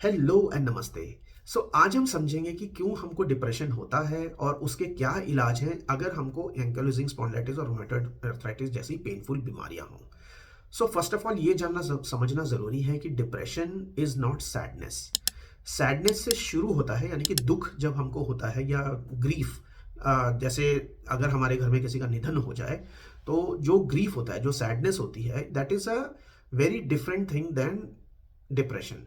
Hello and नमस्ते। आज हम समझेंगे कि क्यों हमको डिप्रेशन होता है और उसके क्या इलाज हैं अगर हमको एंकाइलोजिंग स्पॉन्डिलाइटिस और रूमेटॉइड अर्थराइटिस जैसी पेनफुल बीमारियां हों। फर्स्ट ऑफ ऑल ये जानना समझना ज़रूरी है कि depression is not sadness. Sadness से शुरू होता है, यानी कि दुख जब हमको होता है, या ग्रीफ, जैसे अगर हमारे घर में किसी का निधन हो जाए तो जो ग्रीफ होता है, जो सैडनेस होती है, that is a very different thing than depression.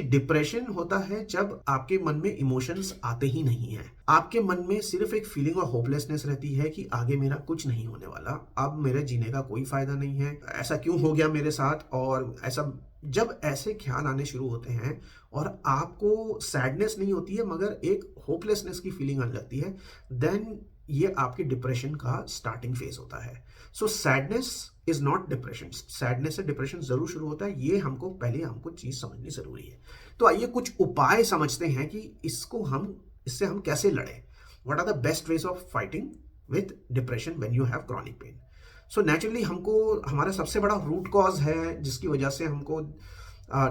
Depression होता है जब आपके मन में इमोशंस आते ही नहीं है, आपके मन में सिर्फ एक फीलिंग ऑफ होपलेसनेस रहती है कि आगे मेरा कुछ नहीं होने वाला, अब मेरे जीने का कोई फायदा नहीं है, ऐसा क्यों हो गया मेरे साथ। और ऐसा जब ऐसे ख्याल आने शुरू होते हैं और आपको सैडनेस नहीं होती है मगर एक होपलेसनेस की फीलिंग आने लगती है, देन ये आपके डिप्रेशन का स्टार्टिंग फेज होता है। Sadness is not depression. Sadness से डिप्रेशन जरूर शुरू होता है, ये हमको चीज समझनी जरूरी है। तो आइए कुछ उपाय समझते हैं कि इससे हम कैसे लड़ें। What are the best ways of fighting with depression when you have chronic pain. Naturally हमको हमारा सबसे बड़ा रूट कॉज है जिसकी वजह से हमको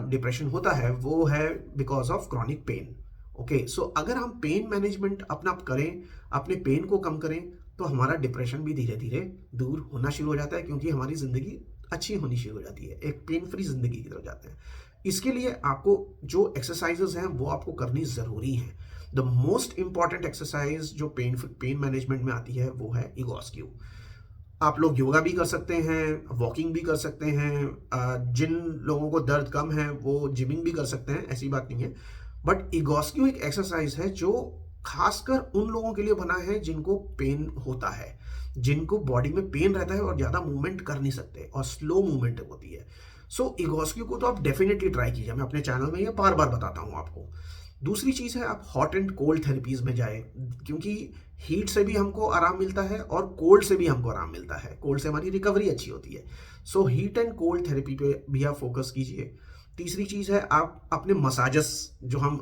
डिप्रेशन होता है, वो है because of chronic pain. Okay, अगर हम पेन मैनेजमेंट अपना करें, अपने पेन को कम करें, तो हमारा डिप्रेशन भी धीरे धीरे दूर होना शुरू हो जाता है, क्योंकि हमारी ज़िंदगी अच्छी होनी शुरू हो जाती है, एक पेन फ्री ज़िंदगी की तरफ जाते हैं। इसके लिए आपको जो एक्सरसाइजेज हैं वो आपको करनी ज़रूरी है। द मोस्ट इंपॉर्टेंट एक्सरसाइज जो पेन मैनेजमेंट में आती है वो है इगोस्क्यू। आप लोग योगा भी कर सकते हैं, वॉकिंग भी कर सकते हैं, जिन लोगों को दर्द कम है वो जिमिंग भी कर सकते हैं, ऐसी बात नहीं है। बट इगोस्क्यू एक एक्सरसाइज है जो खासकर उन लोगों के लिए बना है जिनको पेन होता है, जिनको बॉडी में पेन रहता है और ज़्यादा मूवमेंट कर नहीं सकते और स्लो मूवमेंट होती है। इगोस्क्यू को तो आप डेफिनेटली ट्राई कीजिए, मैं अपने चैनल में ये बार बार बताता हूँ आपको। दूसरी चीज़ है, आप हॉट एंड कोल्ड थेरेपीज में जाए, क्योंकि हीट से भी हमको आराम मिलता है और कोल्ड से भी हमको आराम मिलता है, कोल्ड से हमारी रिकवरी अच्छी होती है। हीट एंड कोल्ड थेरेपी पे भी आप फोकस कीजिए। तीसरी चीज़ है, आप अपने मसाजस, जो हम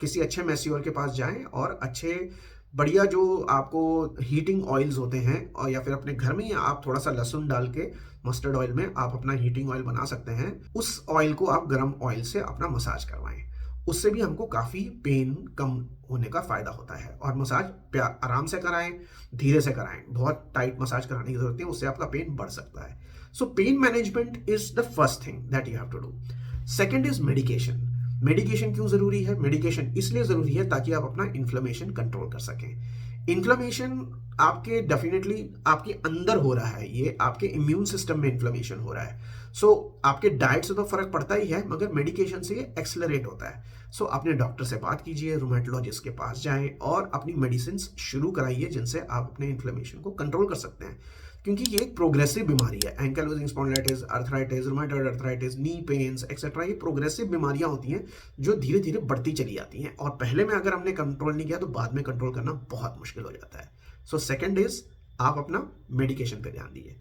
किसी अच्छे मैस्योर के पास जाएं और अच्छे बढ़िया जो आपको हीटिंग ऑयल्स होते हैं, और या फिर अपने घर में ही आप थोड़ा सा लहसुन डाल के मस्टर्ड ऑयल में आप अपना हीटिंग ऑयल बना सकते हैं, उस ऑयल को आप गर्म ऑयल से अपना मसाज करवाएं। उससे भी हमको काफ़ी पेन कम होने का फ़ायदा होता है। और मसाज आराम से कराएं, धीरे से कराएं, बहुत टाइट मसाज कराने की ज़रूरत नहीं है, उससे आपका पेन बढ़ सकता है। Pain management is the first thing that you have to do. Second is medication. Medication क्यों ज़रूरी है? मेडिकेशन इसलिए ज़रूरी है ताकि आप अपना इन्फ्लेमेशन कंट्रोल कर सकें। इन्फ्लेमेशन आपके डेफिनेटली आपके अंदर हो रहा है, ये आपके इम्यून सिस्टम में इन्फ्लेमेशन हो रहा है। आपके डाइट से तो फर्क पड़ता ही है, मगर मेडिकेशन से ये एक्सेलरेट होता है। अपने डॉक्टर से बात कीजिए, रूमेटोलॉजिस्ट के पास जाएं और अपनी मेडिसिन शुरू कराइए जिनसे आप अपने इन्फ्लेमेशन को कंट्रोल कर सकते हैं, क्योंकि ये एक प्रोग्रेसिव बीमारी है। Ankylosing spondylitis, arthritis, rheumatoid arthritis, knee pains etcetera, ये प्रोग्रेसिव बीमारियां होती हैं जो धीरे धीरे बढ़ती चली जाती हैं, और पहले में अगर हमने कंट्रोल नहीं किया तो बाद में कंट्रोल करना बहुत मुश्किल हो जाता है। सेकेंड इज, आप अपना मेडिकेशन पे ध्यान दीजिए।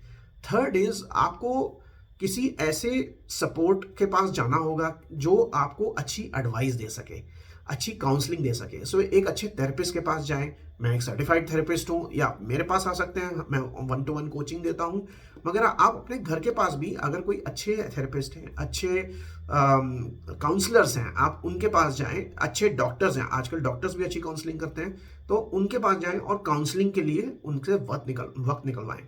थर्ड इज, आपको किसी ऐसे सपोर्ट के पास जाना होगा जो आपको अच्छी एडवाइस दे सके, अच्छी काउंसलिंग दे सके। एक अच्छे थेरेपिस्ट के पास जाएं। मैं एक सर्टिफाइड थेरेपिस्ट हूँ, या मेरे पास आ सकते हैं, मैं 1-to-1 कोचिंग देता हूँ। मगर आप अपने घर के पास भी अगर कोई अच्छे थेरेपिस्ट हैं, अच्छे काउंसलर्स हैं, आप उनके पास जाएं। अच्छे डॉक्टर्स हैं, आजकल डॉक्टर्स भी अच्छी काउंसलिंग करते हैं, तो उनके पास जाएं और काउंसलिंग के लिए उनसे वक्त निकलवाएं,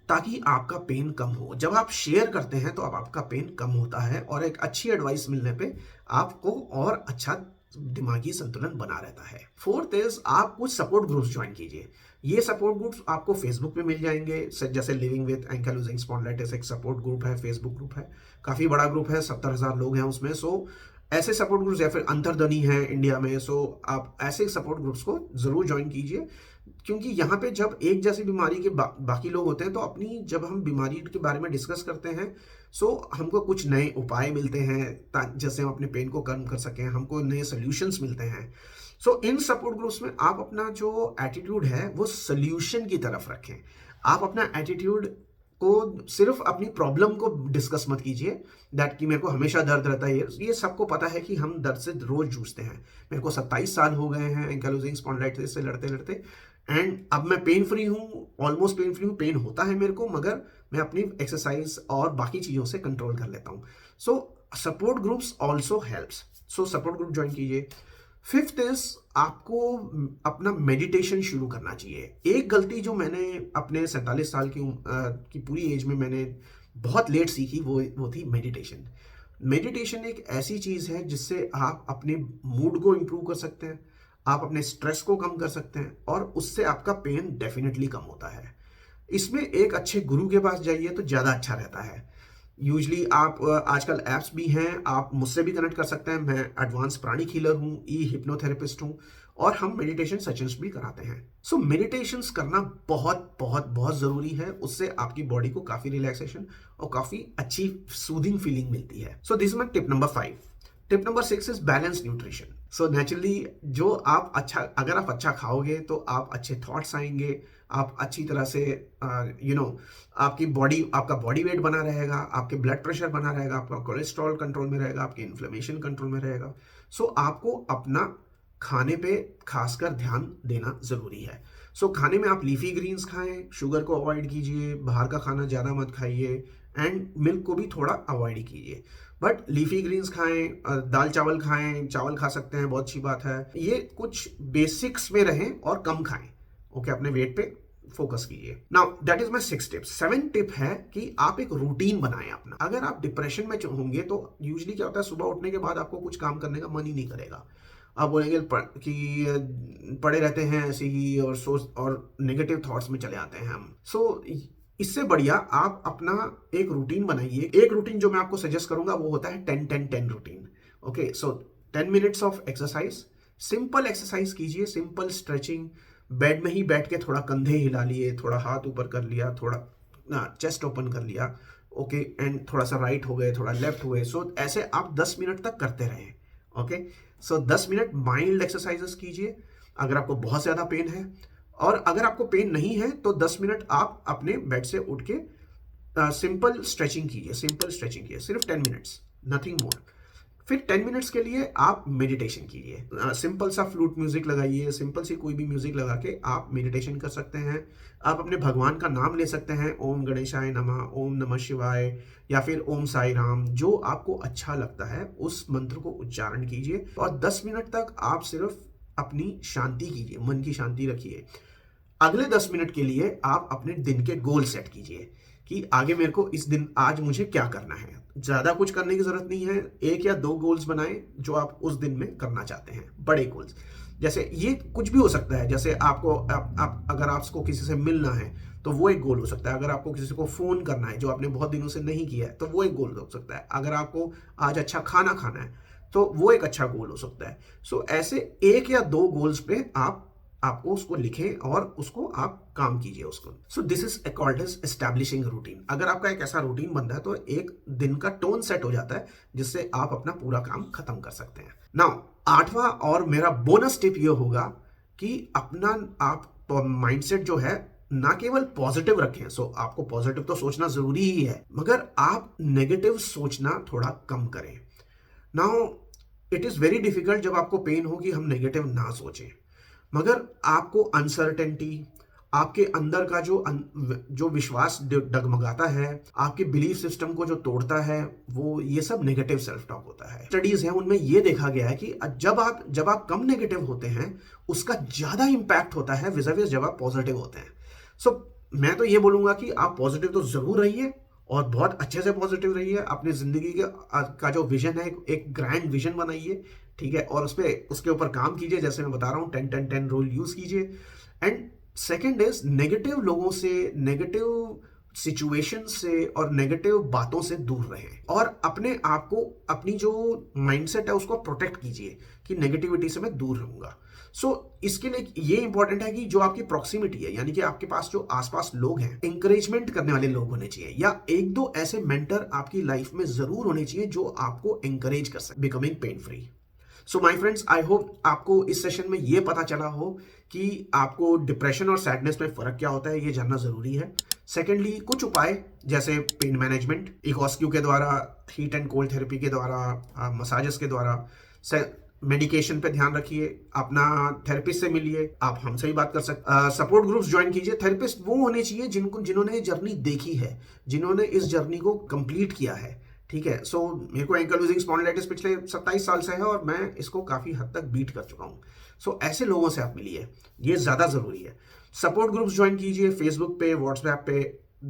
ताकि आपका पेन कम हो। जब आप शेयर करते हैं तो अब आपका पेन कम होता है, और एक अच्छी एडवाइस मिलने पे आपको और अच्छा दिमागी संतुलन बना रहता है। फोर्थ इज, आप कुछ सपोर्ट ग्रुप्स ज्वाइन कीजिए। ये सपोर्ट ग्रुप्स आपको फेसबुक पे मिल जाएंगे, जैसे लिविंग विद एंकाइलोजिंग स्पॉन्डिलाइटिस एक सपोर्ट ग्रुप है, फेसबुक ग्रुप है, काफ़ी बड़ा ग्रुप है, 70,000 लोग हैं उसमें। ऐसे सपोर्ट ग्रुप्स, या फिर अंतर्ध्वनि है इंडिया में, आप ऐसे सपोर्ट ग्रुप्स को ज़रूर ज्वाइन कीजिए, क्योंकि यहाँ पे जब एक जैसी बीमारी के बाकी लोग होते हैं, तो जब हम बीमारी के बारे में डिस्कस करते हैं, हमको कुछ नए उपाय मिलते हैं जैसे हम अपने पेन को कम कर सकें, हमको नए सोल्यूशंस मिलते हैं। इन सपोर्ट ग्रुप्स में आप अपना जो एटीट्यूड है वो सोल्यूशन की तरफ रखें। आप अपना एटीट्यूड को सिर्फ अपनी प्रॉब्लम को डिस्कस मत कीजिए, दैट कि मेरे को हमेशा दर्द रहता है। ये सबको पता है कि हम दर्द से रोज जूझते हैं। मेरे को 27 साल हो गए हैं एंकाइलोजिंग स्पॉन्डिलाइटिस से लड़ते लड़ते, एंड अब मैं पेन फ्री हूँ, ऑलमोस्ट पेन फ्री हूँ। पेन होता है मेरे को, मगर मैं अपनी एक्सरसाइज और बाकी चीज़ों से कंट्रोल कर लेता हूँ। सपोर्ट ग्रुप्स ऑल्सो हेल्प्स, सो सपोर्ट ग्रुप ज्वाइन कीजिए। फिफ्थ इज आपको अपना मेडिटेशन शुरू करना चाहिए। एक गलती जो मैंने अपने 47 साल की पूरी एज में मैंने बहुत लेट सीखी, वो थी मेडिटेशन। मेडिटेशन एक ऐसी चीज़ है जिससे आप अपने मूड को इम्प्रूव कर सकते हैं, आप अपने स्ट्रेस को कम कर सकते हैं, और उससे आपका पेन डेफिनेटली कम होता है। इसमें एक अच्छे गुरु के पास जाइए तो ज़्यादा अच्छा रहता है। यूजली आप आजकल ऐप्स भी हैं, आप मुझसे भी कनेक्ट कर सकते हैं। मैं एडवांस प्राणिक हीलर हूँ, ई हिप्नोथेरेपिस्ट हूँ, और हम मेडिटेशन सेशंस भी कराते हैं। सो मेडिटेशंस करना बहुत बहुत बहुत ज़रूरी है। उससे आपकी बॉडी को काफ़ी रिलैक्सेशन और काफ़ी अच्छी सूदिंग फीलिंग मिलती है। सो this is my tip number 5। Tip number 6 is balance nutrition. So naturally जो आप अच्छा, अगर आप अच्छा खाओगे तो आप अच्छे थॉट्स आएंगे, आप अच्छी तरह से आपका बॉडी वेट बना रहेगा, आपके ब्लड प्रेशर बना रहेगा, आपका कोलेस्ट्रॉल कंट्रोल में रहेगा, आपकी इन्फ्लेमेशन कंट्रोल में रहेगा। सो आपको अपना खाने पे खासकर ध्यान देना ज़रूरी है। सो खाने में आप लीफी ग्रीन्स खाएं, शुगर को अवॉइड कीजिए, बाहर का खाना ज़्यादा मत खाइए, एंड मिल्क को भी थोड़ा अवॉइड कीजिए। बट लीफी ग्रीन्स खाएं, दाल चावल खाएं, चावल खा सकते हैं, बहुत अच्छी बात है। ये कुछ बेसिक्स में रहें और कम खाएं। ओके, अपने वेट पे फोकस कीजिए। Now that is my 6 tip. 7 tip है कि आप एक रूटीन बनाएं अपना। अगर आप डिप्रेशन में होंगे तो यूजली क्या होता है, सुबह उठने के बाद आपको कुछ काम करने का मन ही नहीं करेगा। आप बोलेंगे कि पड़े रहते हैं ऐसे ही, और सोच और नेगेटिव थॉट्स में चले आते हैं हम। सो इससे बढ़िया आप अपना एक रूटीन बनाइए। एक रूटीन जो मैं आपको सजेस्ट करूंगा वो होता है 10-10-10 routine. Okay, so 10 minutes of exercise, simple exercise कीजिए, सिंपल स्ट्रेचिंग। बेड में ही बैठ के थोड़ा कंधे हिला लिए, थोड़ा हाथ ऊपर कर लिया, थोड़ा चेस्ट ओपन कर लिया। ओके, एंड थोड़ा सा राइट हो गए, थोड़ा लेफ्ट हुए। सो ऐसे आप 10 मिनट तक करते रहें। ओके, सो 10 मिनट माइल्ड एक्सरसाइजेस कीजिए अगर आपको बहुत ज़्यादा पेन है। और अगर आपको पेन नहीं है तो 10 मिनट आप अपने बेड से उठ के सिंपल स्ट्रेचिंग कीजिए, सिर्फ 10 मिनट्स, नथिंग मोर। फिर 10 मिनट्स के लिए आप मेडिटेशन कीजिए। सिंपल सा फ्लूट म्यूजिक लगाइए, सिंपल सी कोई भी म्यूजिक लगा के आप मेडिटेशन कर सकते हैं। आप अपने भगवान का नाम ले सकते हैं, ओम गणेशाय नमः, ओम नमः शिवाय, या फिर ओम साई राम। जो आपको अच्छा लगता है उस मंत्र को उच्चारण कीजिए, और 10 मिनट तक आप सिर्फ अपनी शांति कीजिए, मन की शांति रखिए। अगले 10 मिनट के लिए आप अपने दिन के गोल सेट कीजिए कि आगे मेरे को इस दिन, आज मुझे क्या करना है। ज्यादा कुछ करने की जरूरत नहीं है, 1 या 2 गोल्स बनाएं जो आप उस दिन में करना चाहते हैं, बड़े गोल्स। जैसे ये कुछ भी हो सकता है, जैसे आपको अगर आपको किसी से मिलना है तो वो एक गोल हो सकता है। अगर आपको किसी को फोन करना है जो आपने बहुत दिनों से नहीं किया है तो वो एक गोल हो सकता है। अगर आपको आज अच्छा खाना खाना है तो वो एक अच्छा गोल हो सकता है। सो ऐसे 1 या 2 गोल्स पे आपको उसको लिखें और उसको आप काम कीजिए उसको। So this is called as establishing routine. अगर आपका एक ऐसा रूटीन बनता है तो एक दिन का टोन सेट हो जाता है जिससे आप अपना पूरा काम खत्म कर सकते हैं। नाउ 8वां और मेरा बोनस टिप ये होगा कि अपना आप माइंडसेट जो है ना केवल पॉजिटिव रखें। सो आपको पॉजिटिव तो सोचना जरूरी ही है, मगर आप नेगेटिव सोचना थोड़ा कम करें। Now it is very difficult जब आपको पेन हो कि हम नेगेटिव ना सोचें, मगर आपको अनसर्टेनिटी, आपके अंदर का जो विश्वास डगमगाता है, आपके बिलीफ सिस्टम को जो तोड़ता है, वो ये सब नेगेटिव सेल्फ टॉक होता है। स्टडीज हैं उनमें ये देखा गया है कि जब आप कम नेगेटिव होते हैं उसका ज्यादा इंपैक्ट होता है विज़ जब आप पॉजिटिव होते हैं। सो मैं तो ये बोलूंगा कि आप पॉजिटिव तो जरूर रहिए और बहुत अच्छे से पॉजिटिव रहिए। अपनी जिंदगी का जो विजन है, एक ग्रैंड विजन बनाइए, ठीक है, और उसके ऊपर काम कीजिए। जैसे मैं बता रहा हूँ 10-10-10 रूल यूज कीजिए। एंड सेकेंड इज नेगेटिव लोगों से, नेगेटिव सिचुएशन से और नेगेटिव बातों से दूर रहें, और अपने आप को, अपनी जो माइंडसेट है उसको प्रोटेक्ट कीजिए कि नेगेटिविटी से मैं दूर रहूंगा। सो इसके लिए ये इंपॉर्टेंट है कि जो आपकी प्रॉक्सिमिटी है, यानी कि आपके पास जो आसपास लोग हैं, इंकरेजमेंट करने वाले लोग होने चाहिए, या 1-2 ऐसे मेंटर आपकी लाइफ में जरूर होने चाहिए जो आपको इंकरेज कर सके becoming pain free. So my friends, I hope आपको इस सेशन में ये पता चला हो कि आपको डिप्रेशन और सैडनेस में फर्क क्या होता है, ये जानना जरूरी है। सेकेंडली, कुछ उपाय जैसे पेन मैनेजमेंट, इकोस्क्यू के द्वारा, हीट एंड कोल्ड थेरेपी के द्वारा, मसाजेस के द्वारा, मेडिकेशन पे ध्यान रखिए, अपना थेरेपिस्ट से मिलिए, आप हमसे ही बात कर सकते, सपोर्ट ग्रुप्स ज्वाइन कीजिए। थेरेपिस्ट वो होने चाहिए जिन्होंने जर्नी देखी है, जिन्होंने इस जर्नी को कंप्लीट किया है, ठीक है, सो मेरे को एंकलोजिंग स्पॉन्डिलाइटिस पिछले 27 साल से है और मैं इसको काफ़ी हद तक बीट कर चुका हूँ। सो ऐसे लोगों से आप मिलिए, ये ज़्यादा ज़रूरी है। सपोर्ट ग्रुप्स ज्वाइन कीजिए फेसबुक पे, व्हाट्सएप पे।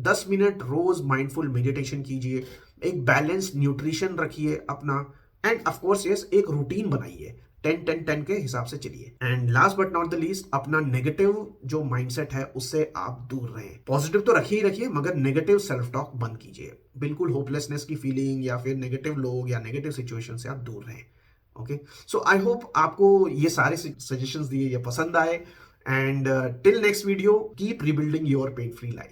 10 मिनट रोज़ माइंडफुल मेडिटेशन कीजिए, एक बैलेंस न्यूट्रिशन रखिए अपना, एंड ऑफ कोर्स यस एक रूटीन बनाइए। 10-10-10 के हिसाब से चलिए। And last but not the least, अपना नेगेटिव जो माइंडसेट है उससे आप दूर रहें। पॉजिटिव तो रखिए ही रखिए, मगर नेगेटिव सेल्फ टॉक बंद कीजिए। बिल्कुल होपलेसनेस की फीलिंग या फिर नेगेटिव लोग या नेगेटिव सिचुएशन से आप दूर रहें। ओके, सो आई होप आपको ये सारे सजेशंस दिए ये पसंद आए। And till next video, keep rebuilding your pain free life.